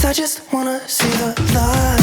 'cause I just wanna see the light.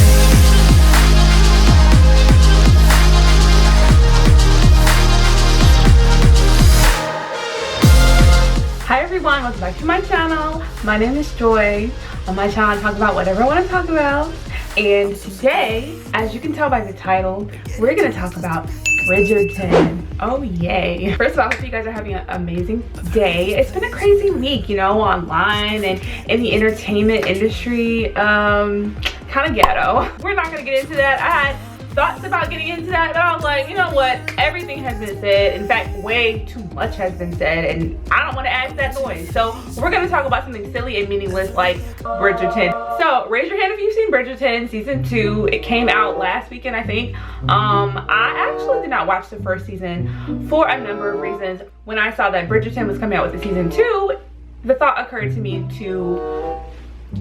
Hi everyone, welcome back to my channel. My name is Joy. On my channel I talk about whatever I want to talk about. And today, as you can tell by the title, we're going to talk about Bridgerton. Oh yay. First of all, I hope you guys are having an amazing day. It's been a crazy week, you know, online and in the entertainment industry. Kind of ghetto. We're not going to get into that. I had thoughts about getting into that, but I was like, you know what, everything has been said. In fact, way too much has been said, and I don't want to add that noise. So we're going to talk about something silly and meaningless like Bridgerton. So raise your hand if you've seen Bridgerton season 2. It came out last weekend, I think. I actually did not watch the first season for a number of reasons. When I saw that Bridgerton was coming out with the season 2, the thought occurred to me to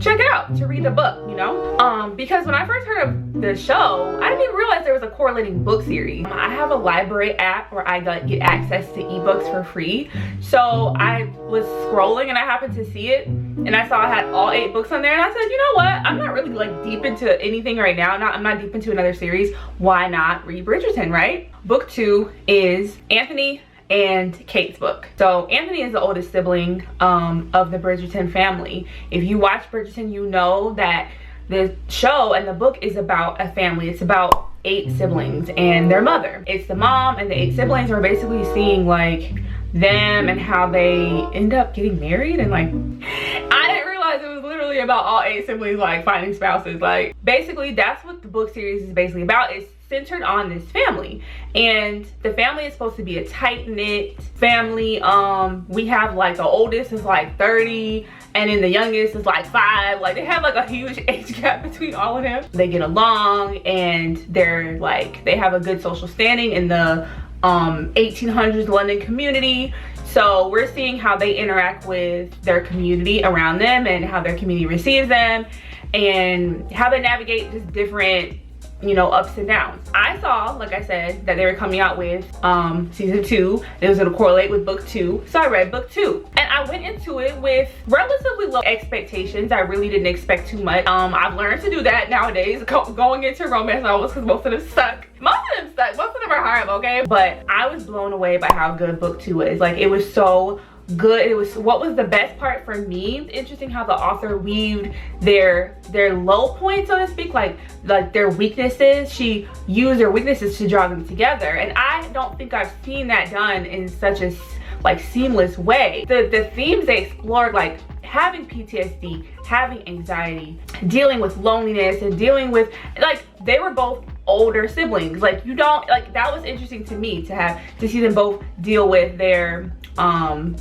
check it out, to read the book, you know, because when I first heard of the show, I didn't even realize there was a correlating book series. I have a library app where I get access to ebooks for free, so I was scrolling and I happened to see it, and I saw I had all 8 books on there, and I said, you know what, I'm not really like deep into anything right now. I'm not deep into another series. Why not read Bridgerton, right? Book 2 is Anthony and Kate's book. So Anthony is the oldest sibling of the Bridgerton family. If you watch Bridgerton, you know that the show and the book is about a family. It's about 8 siblings and their mother. It's the mom and the 8 siblings are basically seeing like them and how they end up getting married, and like I didn't realize it was literally about all 8 siblings like finding spouses. Like basically that's what the book series is basically about. It's centered on this family, and the family is supposed to be a tight-knit family. We have like the oldest is like 30 and then the youngest is like 5. Like they have like a huge age gap between all of them. They get along and they're like, they have a good social standing in the 1800s London community. So we're seeing how they interact with their community around them and how their community receives them and how they navigate just different, you know, ups and downs. I saw, like I said, that they were coming out with season 2. It was gonna correlate with book 2, so I read book 2, and I went into it with relatively low expectations. I really didn't expect too much. I've learned to do that nowadays, going into romance novels, because most of them suck. Most of them are horrible, okay? But I was blown away by how good book 2 is. Like it was so good. It was, what was the best part for me, it's interesting how the author weaved their low points, so to speak, like their weaknesses. She used their weaknesses to draw them together, and I don't think I've seen that done in such a like seamless way. The themes they explored, like having PTSD, having anxiety, dealing with loneliness, and dealing with, like, they were both older siblings. Like you don't, like, that was interesting to me to see them both deal with their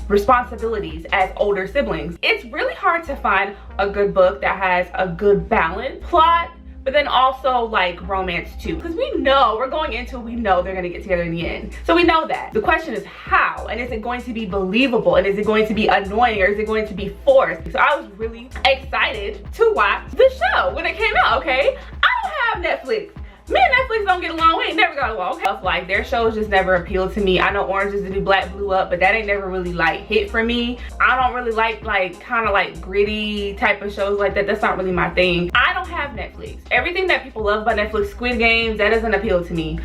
responsibilities as older siblings. It's really hard to find a good book that has a good balanced plot, but then also like romance too, because we know we're going into, we know they're gonna get together in the end, so we know that. The question is how, and is it going to be believable, and is it going to be annoying, or is it going to be forced? So I was really excited to watch the show when it came out. Okay, I don't have Netflix. Me and Netflix don't get along. We ain't never got along. Okay? Like their shows just never appealed to me. I know Orange Is the New Black blew up, but that ain't never really like hit for me. I don't really like kind of like gritty type of shows like that. That's not really my thing. I don't have Netflix. Everything that people love about Netflix, Squid Games, that doesn't appeal to me.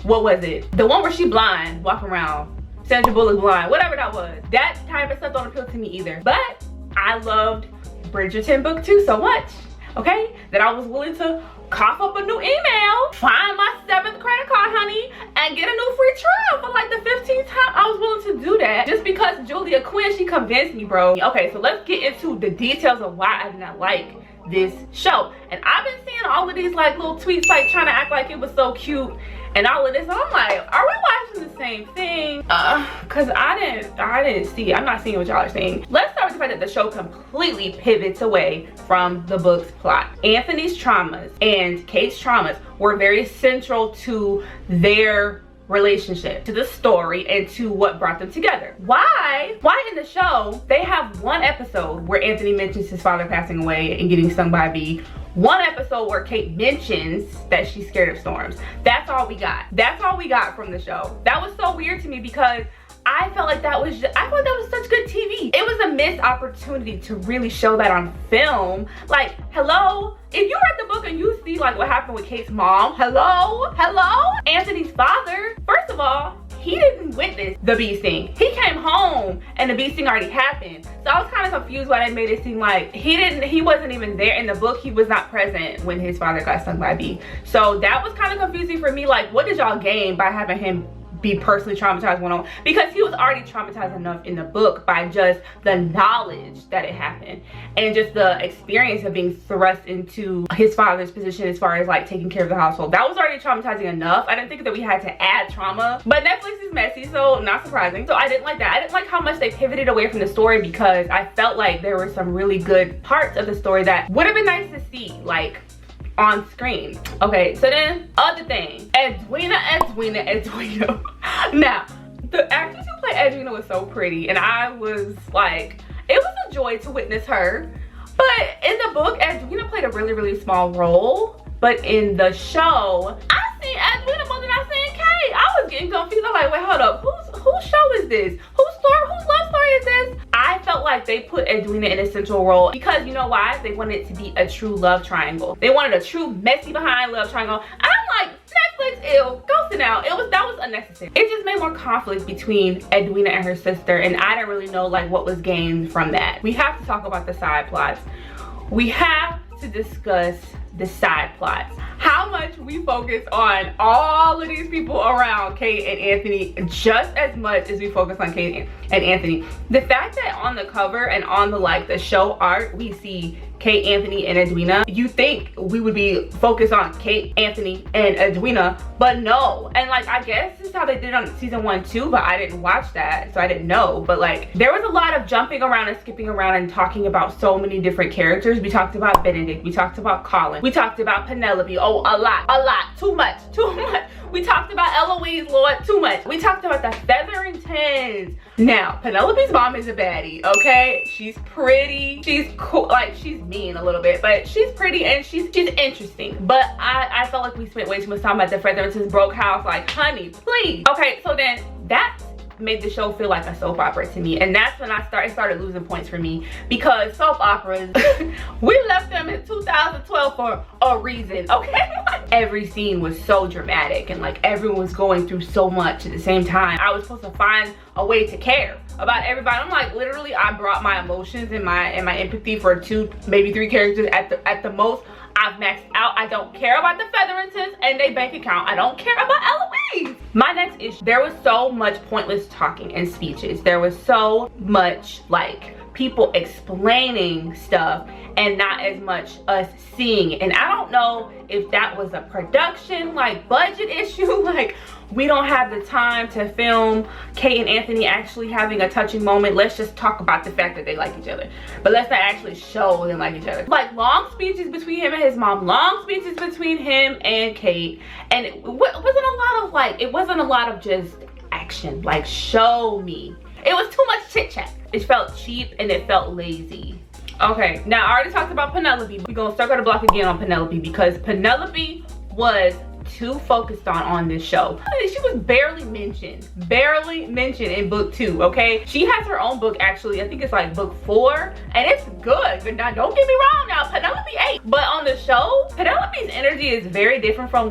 What was it? The one where she blind, walking around. Sandra Bullock blind, whatever that was. That type of stuff don't appeal to me either. But I loved Bridgerton book 2 so much, okay, that I was willing to cough up a new email, find my 7th credit card, honey, and get a new free trial for like the 15th time. I was willing to do that just because Julia Quinn, she convinced me, bro. Okay, so let's get into the details of why I did not like this show. And I've been seeing all of these like little tweets like trying to act like it was so cute and all of this, and I'm like, are we watching the same thing? Cause I didn't see it. I'm not seeing what y'all are seeing. Let's start with the fact that the show completely pivots away from the book's plot. Anthony's traumas and Kate's traumas were very central to their relationship, to the story, and to what brought them together. Why in the show they have one episode where Anthony mentions his father passing away and getting stung by a bee, one episode where Kate mentions that she's scared of storms. That's all we got. That's all we got from the show. That was so weird to me because I felt like that was such good TV. It was a missed opportunity to really show that on film. Like, hello, if you read the book and you see like what happened with Kate's mom, hello, Anthony's father, first of all, he didn't witness the bee sting. He came home and the bee sting already happened. So I was kind of confused why they made it seem like he wasn't even there in the book. He was not present when his father got stung by a bee. So that was kind of confusing for me. Like, what did y'all gain by having him be personally traumatized one-on-one? Because he was already traumatized enough in the book by just the knowledge that it happened and just the experience of being thrust into his father's position as far as like taking care of the household. That was already traumatizing enough. I didn't think that we had to add trauma, but Netflix is messy, so not surprising. So I didn't like that. I didn't like how much they pivoted away from the story because I felt like there were some really good parts of the story that would have been nice to see like on screen. Okay, so then other thing, Edwina. Now, the actress who played Edwina was so pretty, and I was like, it was a joy to witness her. But in the book, Edwina played a really small role. But in the show, I seen Edwina more than I seen Kate. I was getting confused. I'm like, wait, hold up, whose show is this? Whose love story is this? I felt like they put Edwina in a central role because you know why? They wanted it to be a true love triangle. They wanted a true messy behind love triangle. I'm like, Netflix, ew, go sit down. That was unnecessary. It just made more conflict between Edwina and her sister, and I didn't really know like what was gained from that. We have to talk about the side plots. We have to discuss the side plots. How much we focus on all of these people around Kate and Anthony just as much as we focus on Kate and Anthony. The fact that on the cover and on the show art we see Kate, Anthony, and Edwina, you think we would be focused on Kate, Anthony, and Edwina, but no. And like, I guess this is how they did it on season 1 too, but I didn't watch that, so I didn't know. But like, there was a lot of jumping around and skipping around and talking about so many different characters. We talked about Benedict, we talked about Colin, we talked about Penelope, oh, a lot, too much. We talked about Eloise, Lord, too much. We talked about the Featheringtons. Now, Penelope's mom is a baddie, okay? She's pretty, she's cool, like she's mean a little bit, but she's pretty and she's interesting. But I felt like we spent way too much time at the Featheringtons broke house, like, honey, please. Okay, so then that made the show feel like a soap opera to me, and that's when it started losing points for me, because soap operas we left them in 2012 for a reason, okay? Every scene was so dramatic and like everyone was going through so much at the same time. I was supposed to find a way to care about everybody. I'm like, literally, I brought my emotions and my empathy for 2, maybe 3 characters at the most. I've maxed out. I don't care about the Featheringtons and their bank account. I don't care about Eloise. My next issue, there was so much pointless talking and speeches. There was so much like people explaining stuff and not as much us seeing it. And I don't know if that was a production like budget issue, like we don't have the time to film Kate and Anthony actually having a touching moment. Let's just talk about the fact that they like each other, but let's not actually show them like each other. Like long speeches between him and his mom, long speeches between him and Kate, and it wasn't a lot of just action, like show me. It was too much chit chat. It felt cheap and it felt lazy. Okay, now I already talked about Penelope. We're gonna circle the block again on Penelope because Penelope was too focused on this show. She was barely mentioned in book 2, okay? She has her own book actually. I think it's like book 4, and it's good. But now don't get me wrong, now Penelope 8. But on the show, Penelope's energy is very different from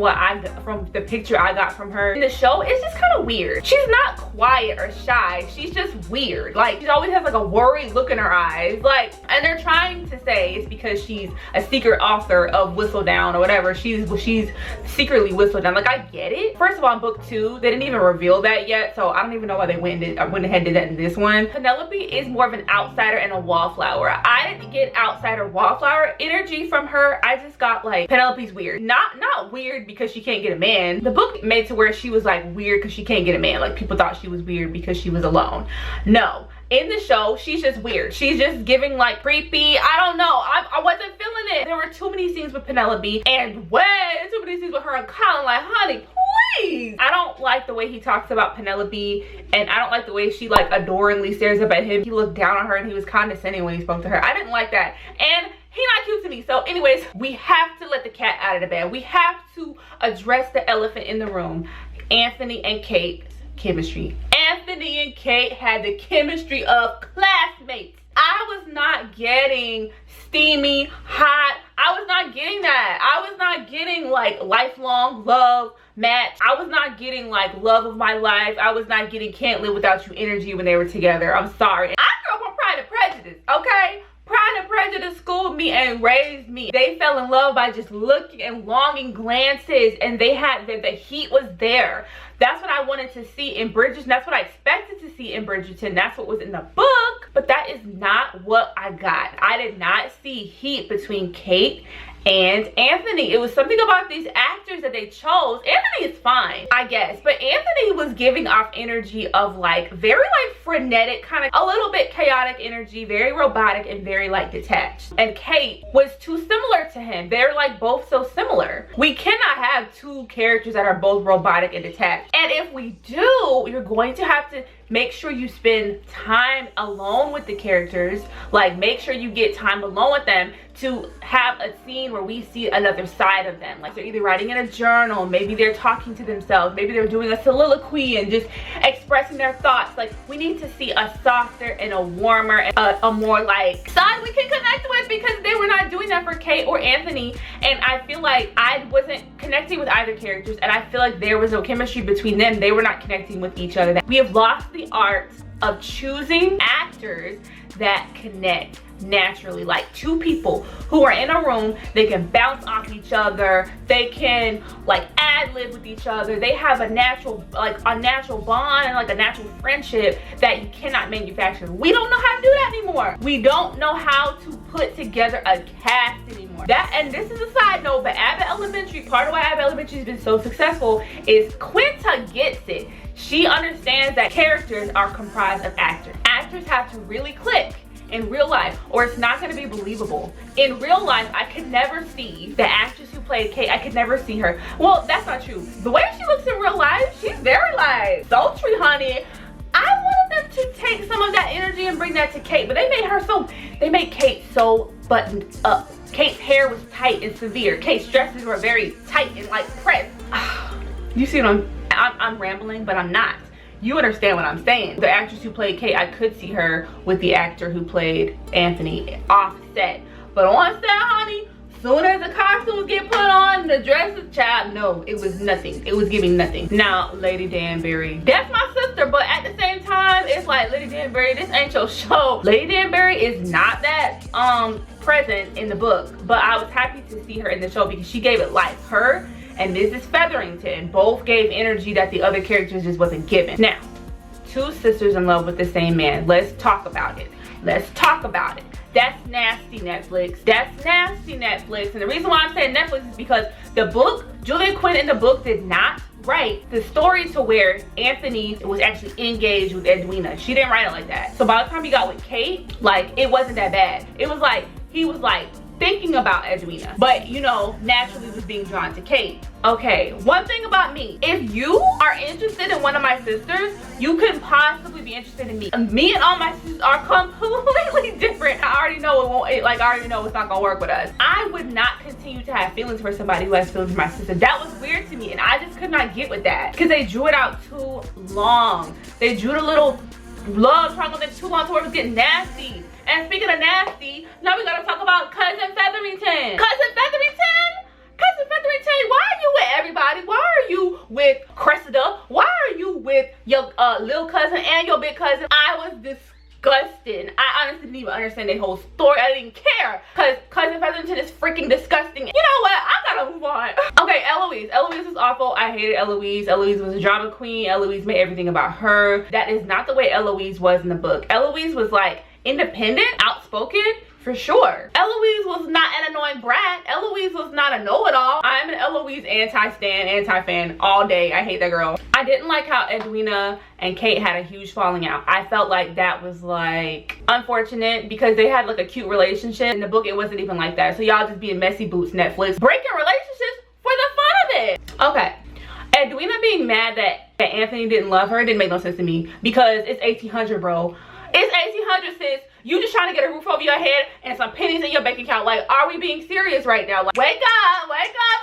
from the picture I got from her. In the show, it's just kind of weird. She's not quiet or shy. She's just weird. Like, she always has like a worried look in her eyes. Like, and they're trying to say it's because she's a secret author of Whistledown or whatever. She's secretly Whistledown. Like, I get it. First of all, in book 2, they didn't even reveal that yet, so I don't even know why they went ahead and did that in this one. Penelope is more of an outsider and a wallflower. I didn't get outsider wallflower energy from her. I just got like, Penelope's weird. Not weird because she can't get a man. The book made to where she was like weird because she can't get a man. Like, people thought she was weird because she was alone. No. In the show, she's just weird. She's just giving like creepy, I don't know. I wasn't feeling it. There were too many scenes with Penelope and way too many scenes with her and Colin. Like, honey, please. I don't like the way he talks about Penelope, and I don't like the way she like adoringly stares up at him. He looked down on her and he was condescending when he spoke to her. I didn't like that. And he's not cute to me. So anyways, we have to let the cat out of the bag. We have to address the elephant in the room. Anthony and Kate's chemistry. Anthony Anthony and Kate had the chemistry of classmates. I was not getting steamy, hot. I was not getting that. I was not getting like lifelong love match. I was not getting like love of my life. I was not getting can't live without you energy when they were together. I'm sorry. I grew up on Pride and Prejudice, okay? Pride and Prejudice schooled me and raised me. They fell in love by just looking and longing glances, and they had the heat was there. That's what I wanted to see in Bridgerton. That's what I expected to see in Bridgerton. That's what was in the book, but that is not what I got. I did not see heat between Kate and Anthony. It was something about these actors that they chose. Anthony is fine, I guess, but Anthony was giving off energy of like very like frenetic, kind of a little bit chaotic energy, very robotic and very like detached. And Kate was too similar to him. They're like both so similar. We cannot have two characters that are both robotic and detached. And if we do, you're going to have to make sure you spend time alone with the characters. Like make sure you get time alone with them to have a scene where we see another side of them. Like they're either writing in a journal, maybe they're talking to themselves, maybe they're doing a soliloquy and just expressing their thoughts. Like we need to see a softer and a warmer and a more like side we can connect with, because they were not doing that for Kate or Anthony. And I feel like I wasn't connecting with either characters, and I feel like there was no chemistry between them. They were not connecting with each other. We have lost the art of choosing actors that connect naturally, like two people who are in a room, they can bounce off each other, they can like ad-lib with each other, they have a natural bond and like a natural friendship that you cannot manufacture. We don't know how to do that anymore. We don't know how to put together a cast anymore. That, and this is a side note, but Abbott Elementary, part of why Abbott Elementary has been so successful is Quinta gets it. She understands that characters are comprised of actors. Actors have to really click in real life or it's not going to be believable. In real life, I could never see the actress who played Kate. I could never see her. Well, that's not true. The way she looks in real life, she's very like sultry, honey. I wanted them to take some of that energy and bring that to Kate, but they made Kate so buttoned up. Kate's hair was tight and severe. Kate's dresses were very tight and like pressed. You see what I'm rambling, but I'm not. You understand what I'm saying. The actress who played Kate, I could see her with the actor who played Anthony off set. But on set, honey, soon as the costumes get put on, the dresses, child, no, it was nothing. It was giving nothing. Now, Lady Danbury, that's my sister, but at the same time, it's like, Lady Danbury, this ain't your show. Lady Danbury is not that present in the book, but I was happy to see her in the show because she gave it life. Her and Mrs. Featherington both gave energy that the other characters just wasn't given. Now, two sisters in love with the same man. Let's talk about it. Let's talk about it. That's nasty, Netflix. That's nasty, Netflix. And the reason why I'm saying Netflix is because the book, Julia Quinn in the book did not write the story to where Anthony was actually engaged with Edwina. She didn't write it like that. So by the time he got with Kate, like, it wasn't that bad. It was like, he was like, thinking about Edwina, but you know, naturally was being drawn to Kate. Okay, one thing about me, if you are interested in one of my sisters, you couldn't possibly be interested in me. Me and all my sisters are completely different. I already know it won't, like, I already know it's not gonna work with us. I would not continue to have feelings for somebody who has feelings for my sister. That was weird to me, and I just could not get with that because they drew it out too long. They drew the little love triangle in too long to where it was getting nasty. And speaking of nasty, now we gotta talk about Cousin Featherington. Cousin Featherington? Cousin Featherington, why are you with everybody? Why are you with Cressida? Why are you with your little cousin and your big cousin? I was disgusted. I honestly didn't even understand the whole story. I didn't care because Cousin Featherington is freaking disgusting. You know what? I gotta move on. Okay, Eloise. Eloise was awful. I hated Eloise. Eloise was a drama queen. Eloise made everything about her. That is not the way Eloise was in the book. Eloise was like independent, outspoken, for sure. Eloise was not an annoying brat. Eloise was not a know-it-all. I'm an Eloise anti-stan, anti-fan all day. I hate that girl. I didn't like how Edwina and Kate had a huge falling out. I felt like that was like unfortunate because they had like a cute relationship. In the book, it wasn't even like that. So y'all just being messy boots, Netflix. Breaking relationships for the fun of it. Okay. Edwina being mad that Anthony didn't love her didn't make no sense to me because it's 1800, bro. It's 1800, sis. you just trying to get a roof over your head and some pennies in your bank account. Like, are we being serious right now? Like, wake up,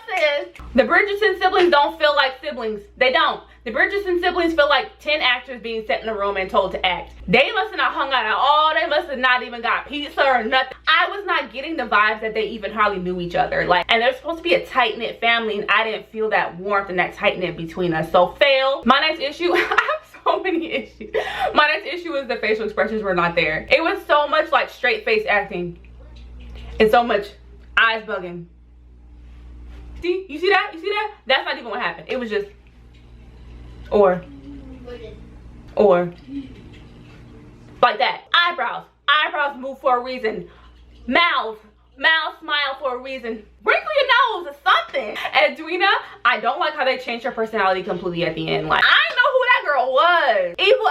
sis. The Bridgerton siblings don't feel like siblings. They don't. The Bridgerton siblings feel like 10 actors being set in a room and told to act. They must have not hung out at all. They must have not even got pizza or nothing. I was not getting the vibes that they even hardly knew each other. Like, and they're supposed to be a tight-knit family, and I didn't feel that warmth and that tight-knit between us. So fail. My next issue, I have so many issues. My next issue is the facial expressions were not there. It was so much like straight face acting and so much eyes bugging. See? You see that? You see that? That's not even what happened. It was just or like that. Eyebrows move for a reason. Mouth smile for a reason. Wrinkle your nose or something. Edwina, I don't like how they changed her personality completely at the end. Like, I know who that girl was. Evil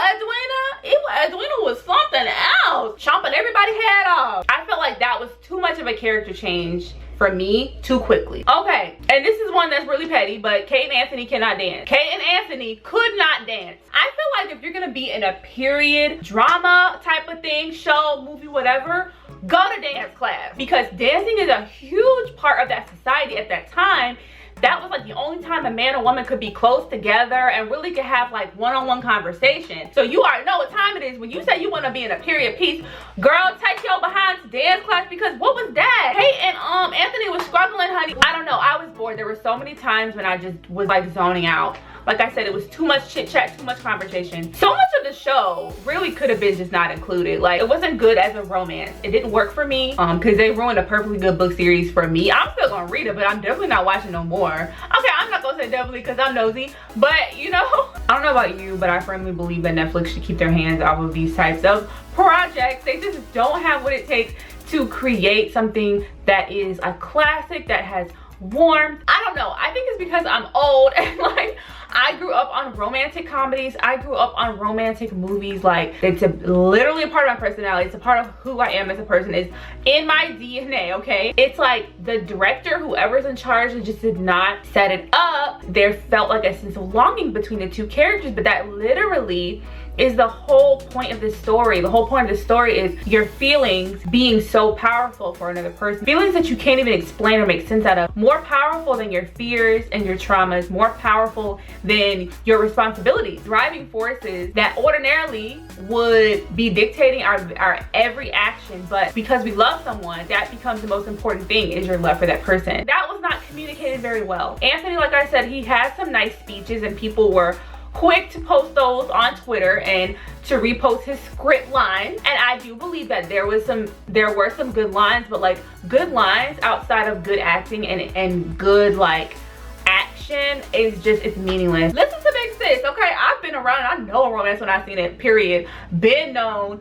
Edwina was something else, chomping everybody's head off. I felt like that was too much of a character change for me too quickly. Okay, and this is one that's really petty, but Kate and Anthony cannot dance. Kate and Anthony could not dance. I feel like if you're gonna be in a period drama type of thing, show, movie, whatever, go to dance class, because dancing is a huge part of that society at that time. That was like the only time a man and woman could be close together and really could have like one-on-one conversation. So you already know what time it is when you say you want to be in a period piece. Girl, take your behind to dance class, because what was that? Kate and Anthony was struggling, honey. I don't know, I was bored. There were so many times when I just was like zoning out. Like I said, it was too much chit chat, too much conversation. So much of the show really could have been just not included. Like, it wasn't good as a romance. It didn't work for me because they ruined a perfectly good book series for me. I'm still gonna read it, but I'm definitely not watching no more. Okay, I'm not gonna say definitely because I'm nosy, but you know, I don't know about you, but I firmly believe that Netflix should keep their hands off of these types of projects. They just don't have what it takes to create something that is a classic, that has warmth. I don't know, I think it's because I'm old and like I grew up on romantic comedies. I grew up on romantic movies. Like, it's literally a part of my personality. It's a part of who I am as a person. It's in my DNA, okay? It's like the director, whoever's in charge, just did not set it up. There felt like a sense of longing between the two characters, but that literally is the whole point of this story. The whole point of this story is your feelings being so powerful for another person. Feelings that you can't even explain or make sense out of. More powerful than your fears and your traumas. More powerful than your responsibilities. Driving forces that ordinarily would be dictating our every action, but because we love someone, that becomes the most important thing, is your love for that person. That was not communicated very well. Anthony, like I said, he had some nice speeches and people were quick to post those on Twitter and to repost his script lines, and I do believe that there were some good lines, but like good lines outside of good acting and good like action is just, it's meaningless. Listen to Big Sis, okay? I've been around, I know a romance when I seen it, period. Been known,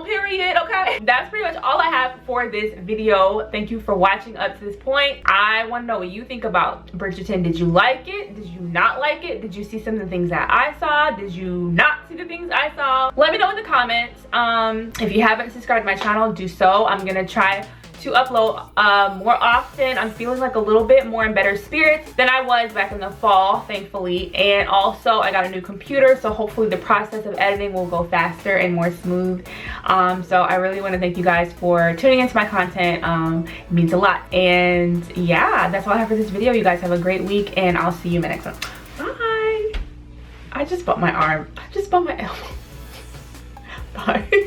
period, okay? That's pretty much all I have for this video. Thank you for watching up to this point. I want to know what you think about Bridgerton. Did you like it? Did you not like it? Did you see some of the things that I saw? Did you not see the things I saw? Let me know in the comments. If you haven't subscribed to my channel, do so. I'm gonna try to upload more often. I'm feeling like a little bit more in better spirits than I was back in the fall, thankfully. And also I got a new computer, so hopefully the process of editing will go faster and more smooth. So I really want to thank you guys for tuning into my content. It means a lot. And yeah, that's all I have for this video. You guys have a great week and I'll see you in my next one. Bye. I just bumped my arm. I just bumped my elbow. Bye.